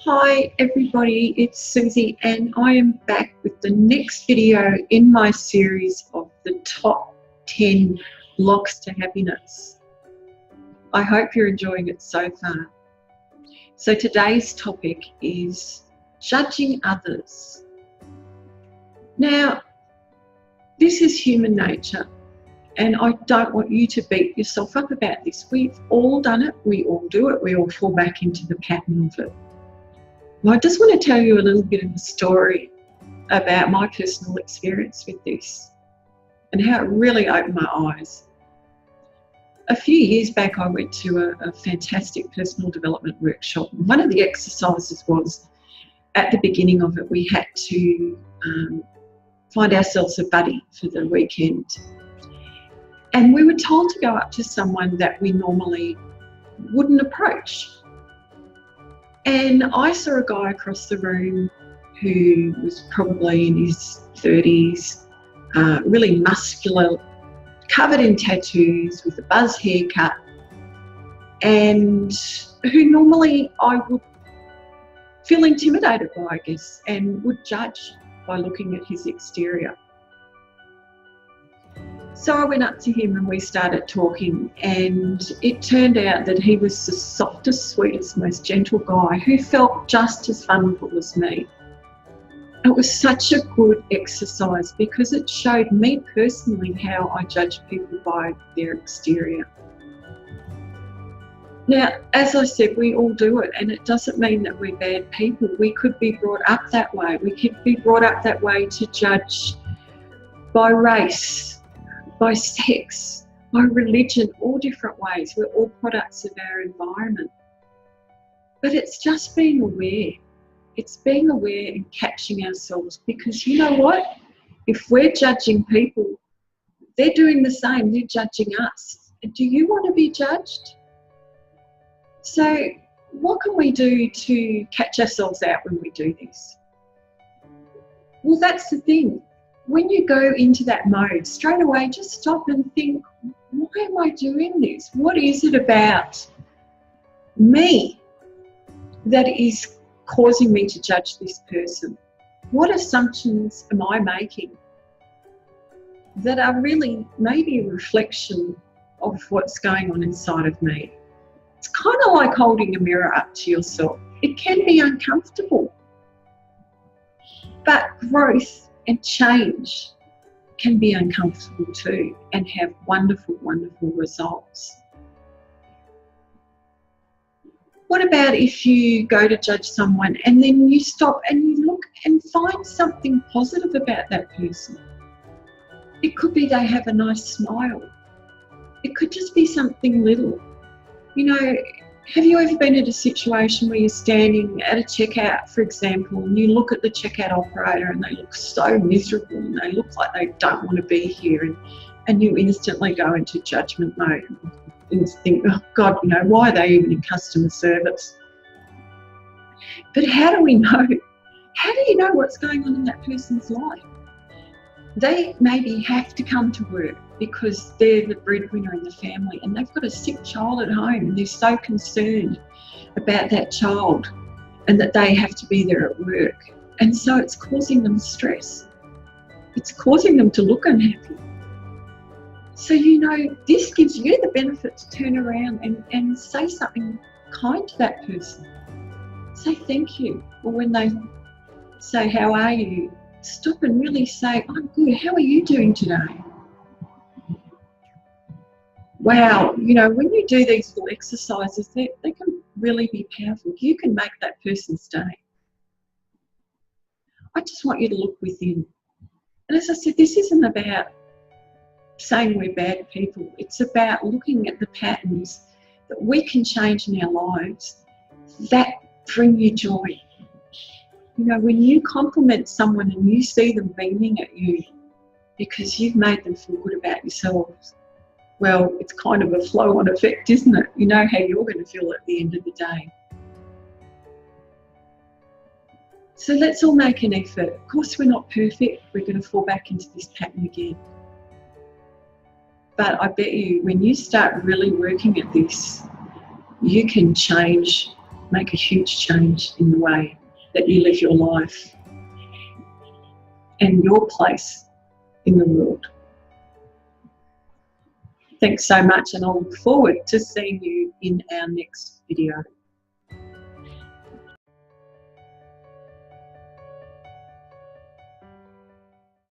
Hi everybody, it's Susie and I am back with the next video in my series of the top 10 blocks to happiness. I hope you're enjoying it so far. So today's topic is judging others. Now, this is human nature and I don't want you to beat yourself up about this. We've all done it, we all do it, we all fall back into the pattern of it. Well, I just want to tell you a little bit of a story about my personal experience with this and how it really opened my eyes. A few years back, I went to a fantastic personal development workshop. One of the exercises was, at the beginning of it, we had to find ourselves a buddy for the weekend. And we were told to go up to someone that we normally wouldn't approach. And I saw a guy across the room who was probably in his 30s, really muscular, covered in tattoos with a buzz haircut, and who normally I would feel intimidated by, I guess, and would judge by looking at his exterior. So I went up to him and we started talking, and it turned out that he was the softest, sweetest, most gentle guy who felt just as vulnerable as me. It was such a good exercise because it showed me personally how I judge people by their exterior. Now, as I said, we all do it, and it doesn't mean that we're bad people. We could be brought up that way. We could be brought up that way to judge by race, by sex, by religion, all different ways. We're all products of our environment. But it's just being aware. It's being aware and catching ourselves, because you know what? If we're judging people, they're doing the same. They're judging us. Do you want to be judged? So what can we do to catch ourselves out when we do this? Well, that's the thing. When you go into that mode, straight away, just stop and think, why am I doing this? What is it about me that is causing me to judge this person? What assumptions am I making that are really maybe a reflection of what's going on inside of me? It's kind of like holding a mirror up to yourself. It can be uncomfortable, but growth and change can be uncomfortable too and have wonderful, wonderful results. What about if you go to judge someone and then you stop and you look and find something positive about that person? It could be they have a nice smile. It could just be something little. You know, have you ever been in a situation where you're standing at a checkout, for example, and you look at the checkout operator and they look so miserable and they look like they don't want to be here, and you instantly go into judgment mode and think, oh God, you know, why are they even in customer service? But how do we know? How do you know what's going on in that person's life? They maybe have to come to work because they're the breadwinner in the family and they've got a sick child at home and they're so concerned about that child and that they have to be there at work. And so it's causing them stress. It's causing them to look unhappy. So, you know, this gives you the benefit to turn around and say something kind to that person. Say thank you. Or when they say, how are you? Stop and really say, I'm good. How are you doing today? Wow, you know, when you do these little exercises, they can really be powerful. You can make that person's day. I just want you to look within. And as I said, this isn't about saying we're bad people. It's about looking at the patterns that we can change in our lives that bring you joy. You know, when you compliment someone and you see them beaming at you because you've made them feel good about yourselves, well, it's kind of a flow-on effect, isn't it? You know how you're going to feel at the end of the day. So let's all make an effort. Of course, we're not perfect. We're going to fall back into this pattern again. But I bet you, when you start really working at this, you can change make a huge change in the way that you live your life and your place in the world. Thanks so much, and I'll look forward to seeing you in our next video.